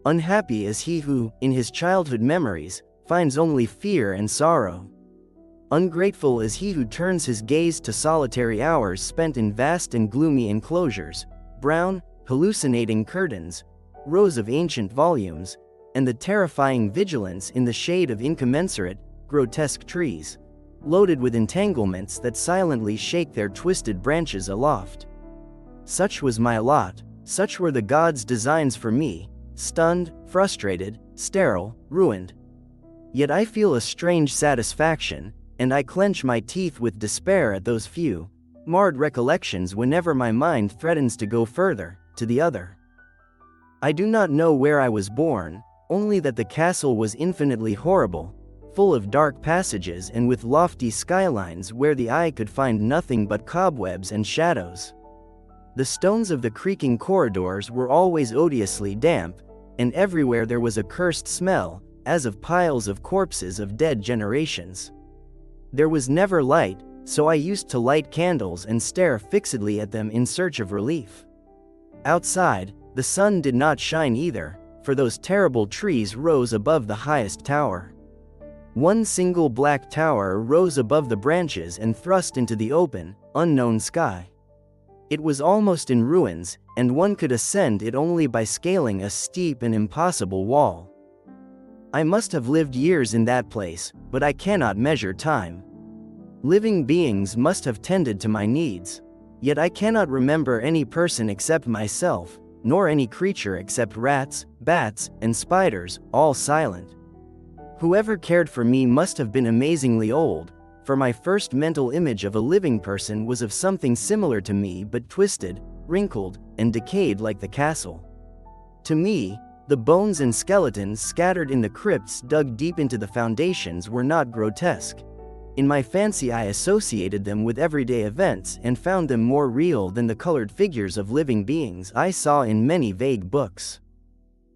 Unhappy is he who, in his childhood memories, finds only fear and sorrow. Ungrateful is he who turns his gaze to solitary hours spent in vast and gloomy enclosures, brown, hallucinating curtains, rows of ancient volumes, and the terrifying vigilance in the shade of incommensurate, grotesque trees, loaded with entanglements that silently shake their twisted branches aloft. Such was my lot, such were the gods' designs for me, stunned, frustrated, sterile, ruined. Yet I feel a strange satisfaction, and I clench my teeth with despair at those few, marred recollections whenever my mind threatens to go further, to the other. I do not know where I was born, only that the castle was infinitely horrible, full of dark passages and with lofty skylines where the eye could find nothing but cobwebs and shadows. The stones of the creaking corridors were always odiously damp, and everywhere there was a cursed smell, as of piles of corpses of dead generations. There was never light, so I used to light candles and stare fixedly at them in search of relief. Outside, the sun did not shine either, for those terrible trees rose above the highest tower. One single black tower rose above the branches and thrust into the open, unknown sky. It was almost in ruins, and one could ascend it only by scaling a steep and impossible wall. I must have lived years in that place, but I cannot measure time. Living beings must have tended to my needs. Yet I cannot remember any person except myself, nor any creature except rats, bats, and spiders, all silent. Whoever cared for me must have been amazingly old, for my first mental image of a living person was of something similar to me but twisted, wrinkled, and decayed like the castle. To me, the bones and skeletons scattered in the crypts dug deep into the foundations were not grotesque. In my fancy I associated them with everyday events and found them more real than the colored figures of living beings I saw in many vague books.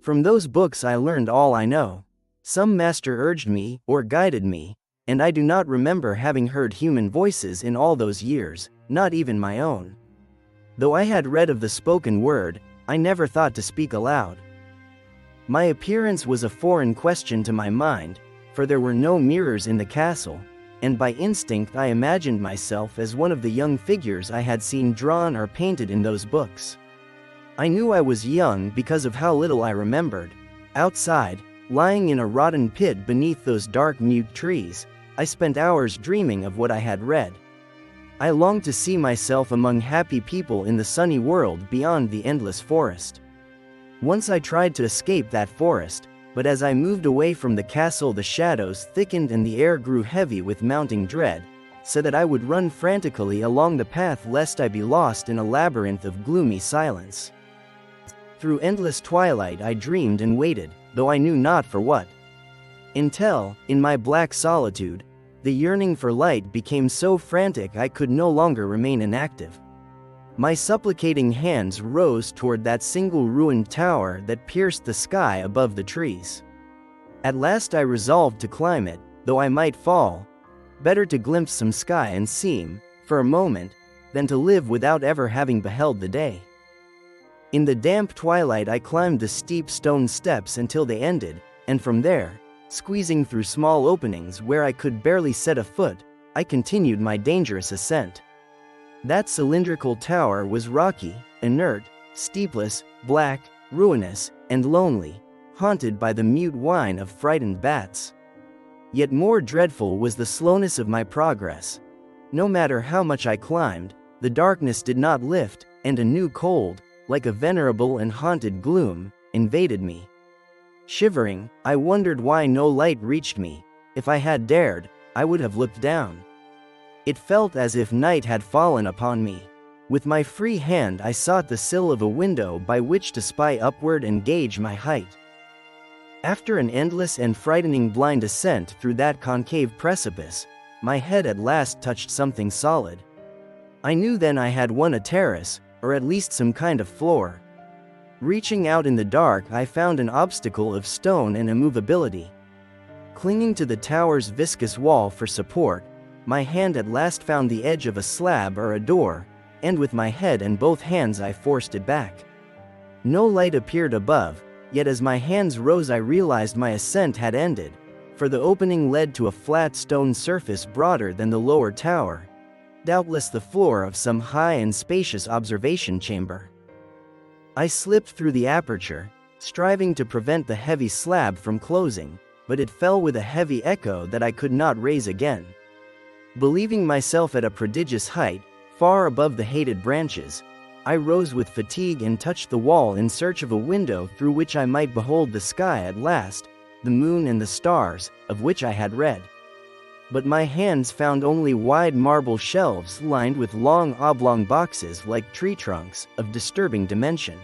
From those books I learned all I know. Some master urged me, or guided me, and I do not remember having heard human voices in all those years, not even my own. Though I had read of the spoken word, I never thought to speak aloud. My appearance was a foreign question to my mind, for there were no mirrors in the castle, and by instinct I imagined myself as one of the young figures I had seen drawn or painted in those books. I knew I was young because of how little I remembered. Outside, lying in a rotten pit beneath those dark mute trees, I spent hours dreaming of what I had read. I longed to see myself among happy people in the sunny world beyond the endless forest. Once I tried to escape that forest, but as I moved away from the castle the shadows thickened and the air grew heavy with mounting dread, so that I would run frantically along the path lest I be lost in a labyrinth of gloomy silence. Through endless twilight I dreamed and waited, though I knew not for what. Until, in my black solitude, the yearning for light became so frantic I could no longer remain inactive. My supplicating hands rose toward that single ruined tower that pierced the sky above the trees. At last I resolved to climb it, though I might fall. Better to glimpse some sky and seem, for a moment, than to live without ever having beheld the day. In the damp twilight I climbed the steep stone steps until they ended, and from there, squeezing through small openings where I could barely set a foot, I continued my dangerous ascent. That cylindrical tower was rocky, inert, steepless, black, ruinous, and lonely, haunted by the mute whine of frightened bats. Yet more dreadful was the slowness of my progress. No matter how much I climbed, the darkness did not lift, and a new cold, like a venerable and haunted gloom, invaded me. Shivering, I wondered why no light reached me. If I had dared, I would have looked down. It felt as if night had fallen upon me. With my free hand I sought the sill of a window by which to spy upward and gauge my height. After an endless and frightening blind ascent through that concave precipice, my head at last touched something solid. I knew then I had won a terrace, or at least some kind of floor. Reaching out in the dark I found an obstacle of stone and immovability. Clinging to the tower's viscous wall for support, my hand at last found the edge of a slab or a door, and with my head and both hands I forced it back. No light appeared above, Yet as my hands rose I realized my ascent had ended, for the opening led to a flat stone surface broader than the lower tower, doubtless the floor of some high and spacious observation chamber. I slipped through the aperture, striving to prevent the heavy slab from closing, but it fell with a heavy echo that I could not raise again. Believing myself at a prodigious height, far above the hated branches, I rose with fatigue and touched the wall in search of a window through which I might behold the sky at last, the moon and the stars, of which I had read. But my hands found only wide marble shelves lined with long oblong boxes like tree trunks, of disturbing dimension.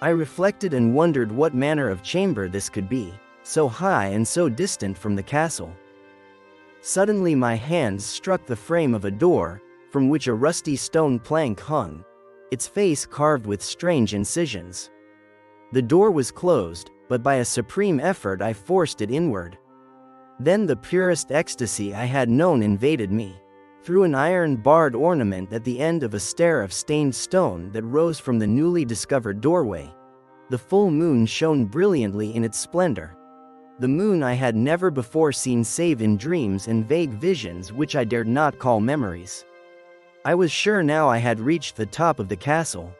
I reflected and wondered what manner of chamber this could be, so high and so distant from the castle. Suddenly my hands struck the frame of a door, from which a rusty stone plank hung, its face carved with strange incisions. The door was closed, but by a supreme effort I forced it inward. Then the purest ecstasy I had known invaded me. Through an iron-barred ornament at the end of a stair of stained stone that rose from the newly discovered doorway, the full moon shone brilliantly in its splendor. The moon I had never before seen save in dreams and vague visions which I dared not call memories. I was sure now I had reached the top of the castle.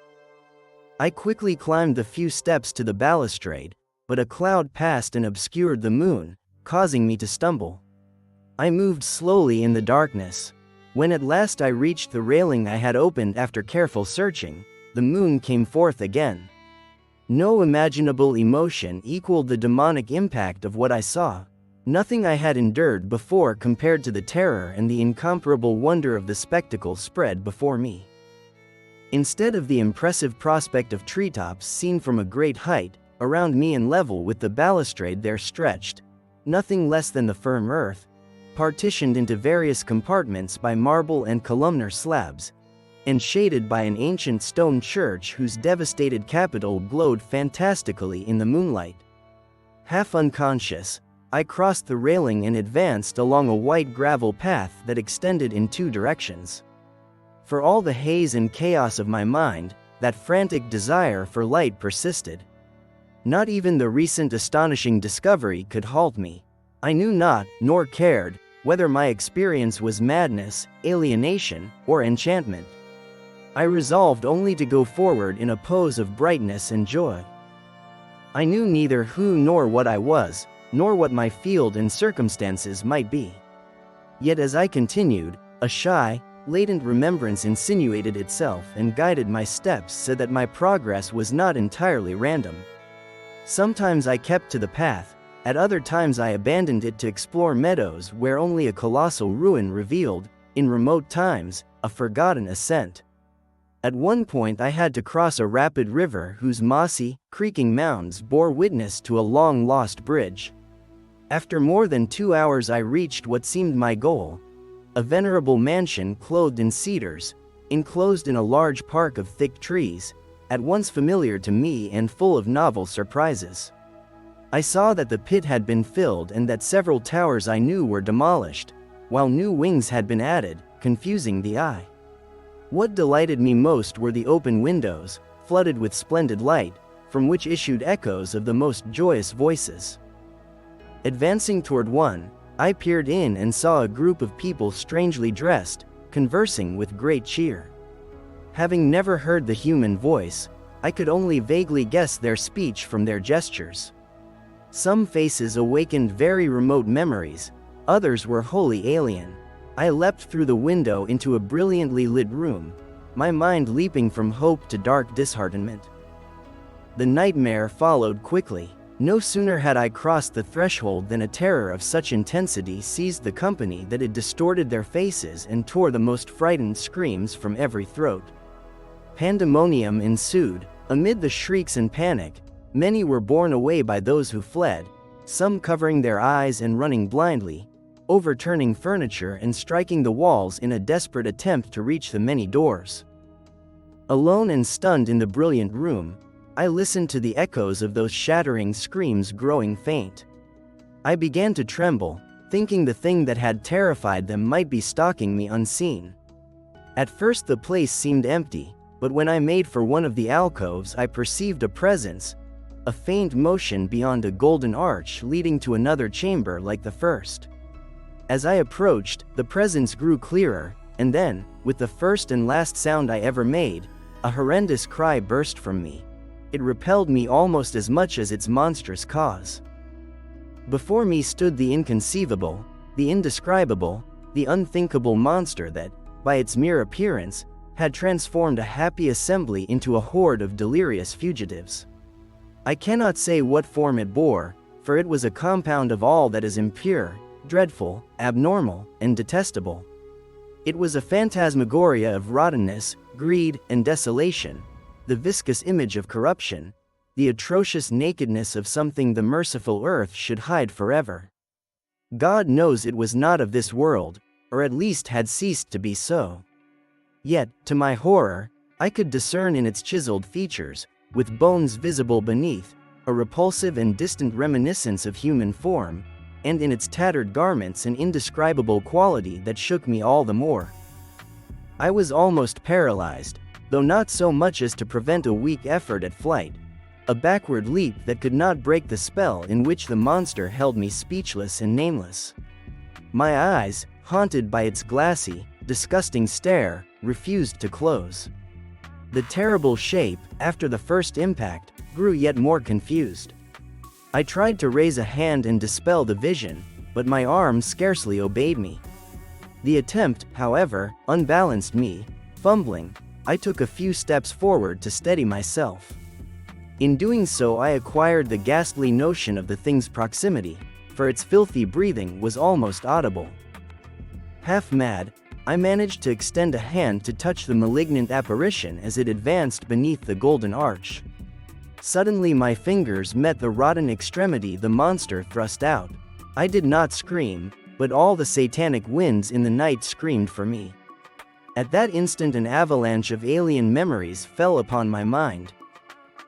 I quickly climbed the few steps to the balustrade, but a cloud passed and obscured the moon, causing me to stumble. I moved slowly in the darkness. When at last I reached the railing I had opened after careful searching, the moon came forth again. No imaginable emotion equaled the demonic impact of what I saw. Nothing I had endured before compared to the terror and the incomparable wonder of the spectacle spread before me. Instead of the impressive prospect of treetops seen from a great height, around me and level with the balustrade there stretched nothing less than the firm earth, partitioned into various compartments by marble and columnar slabs, and shaded by an ancient stone church whose devastated capitol glowed fantastically in the moonlight. Half unconscious, I crossed the railing and advanced along a white gravel path that extended in two directions. For all the haze and chaos of my mind, that frantic desire for light persisted. Not even the recent astonishing discovery could halt me. I knew not, nor cared, whether my experience was madness, alienation, or enchantment. I resolved only to go forward in a pose of brightness and joy. I knew neither who nor what I was, nor what my field and circumstances might be. Yet as I continued, a shy, latent remembrance insinuated itself and guided my steps so that my progress was not entirely random. Sometimes I kept to the path, at other times I abandoned it to explore meadows where only a colossal ruin revealed, in remote times, a forgotten ascent. At one point I had to cross a rapid river whose mossy, creaking mounds bore witness to a long-lost bridge. After more than 2 hours I reached what seemed my goal, a venerable mansion clothed in cedars, enclosed in a large park of thick trees, at once familiar to me and full of novel surprises. I saw that the pit had been filled and that several towers I knew were demolished, while new wings had been added, confusing the eye. What delighted me most were the open windows, flooded with splendid light, from which issued echoes of the most joyous voices. Advancing toward one, I peered in and saw a group of people strangely dressed, conversing with great cheer. Having never heard the human voice, I could only vaguely guess their speech from their gestures. Some faces awakened very remote memories, others were wholly alien. I leapt through the window into a brilliantly lit room, my mind leaping from hope to dark disheartenment. The nightmare followed quickly. No sooner had I crossed the threshold than a terror of such intensity seized the company that it distorted their faces and tore the most frightened screams from every throat. Pandemonium ensued. Amid the shrieks and panic, many were borne away by those who fled, some covering their eyes and running blindly, overturning furniture and striking the walls in a desperate attempt to reach the many doors. Alone and stunned in the brilliant room, I listened to the echoes of those shattering screams growing faint. I began to tremble, thinking the thing that had terrified them might be stalking me unseen. At first the place seemed empty, but when I made for one of the alcoves I perceived a presence, a faint motion beyond a golden arch leading to another chamber like the first. As I approached, the presence grew clearer, and then, with the first and last sound I ever made, a horrendous cry burst from me. It repelled me almost as much as its monstrous cause. Before me stood the inconceivable, the indescribable, the unthinkable monster that, by its mere appearance, had transformed a happy assembly into a horde of delirious fugitives. I cannot say what form it bore, for it was a compound of all that is impure, dreadful, abnormal, and detestable. It was a phantasmagoria of rottenness, greed, and desolation, the viscous image of corruption, the atrocious nakedness of something the merciful earth should hide forever. God knows it was not of this world, or at least had ceased to be so. Yet, to my horror, I could discern in its chiseled features, with bones visible beneath, a repulsive and distant reminiscence of human form, and in its tattered garments an indescribable quality that shook me all the more. I was almost paralyzed, though not so much as to prevent a weak effort at flight, a backward leap that could not break the spell in which the monster held me speechless and nameless. My eyes, haunted by its glassy, disgusting stare, refused to close. The terrible shape, after the first impact, grew yet more confused. I tried to raise a hand and dispel the vision, but my arm scarcely obeyed me. The attempt, however, unbalanced me. Fumbling, I took a few steps forward to steady myself. In doing so, I acquired the ghastly notion of the thing's proximity, for its filthy breathing was almost audible. Half mad, I managed to extend a hand to touch the malignant apparition as it advanced beneath the golden arch. Suddenly my fingers met the rotten extremity the monster thrust out. I did not scream, but all the satanic winds in the night screamed for me. At that instant an avalanche of alien memories fell upon my mind.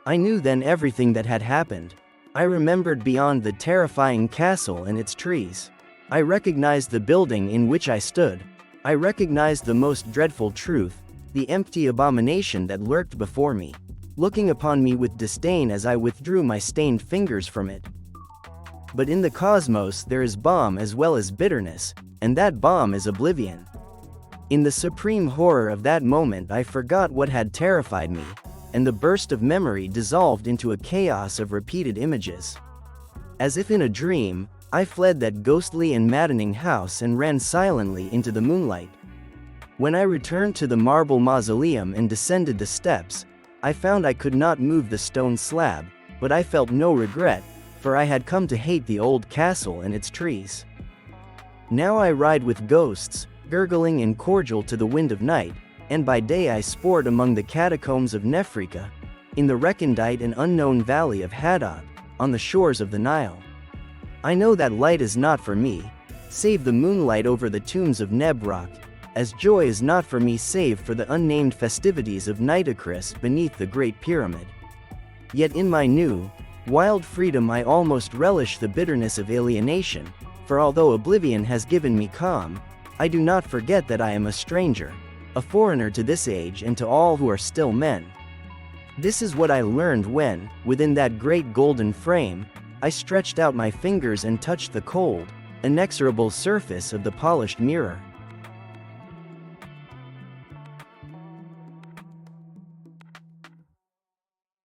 I knew then everything that had happened. I remembered beyond the terrifying castle and its trees. I recognized the building in which I stood. I recognized the most dreadful truth, the empty abomination that lurked before me, looking upon me with disdain as I withdrew my stained fingers from it. But in the cosmos there is balm as well as bitterness, and that balm is oblivion. In the supreme horror of that moment I forgot what had terrified me, and the burst of memory dissolved into a chaos of repeated images. As if in a dream, I fled that ghostly and maddening house and ran silently into the moonlight. When I returned to the marble mausoleum and descended the steps, I found I could not move the stone slab, but I felt no regret, for I had come to hate the old castle and its trees. Now I ride with ghosts, gurgling and cordial to the wind of night, and by day I sport among the catacombs of Nephrika, in the recondite and unknown valley of Hadad, on the shores of the Nile. I know that light is not for me, save the moonlight over the tombs of Nebrock, as joy is not for me save for the unnamed festivities of Nitocris beneath the Great Pyramid. Yet in my new, wild freedom I almost relish the bitterness of alienation, for although oblivion has given me calm, I do not forget that I am a stranger, a foreigner to this age and to all who are still men. This is what I learned when, within that great golden frame, I stretched out my fingers and touched the cold, inexorable surface of the polished mirror.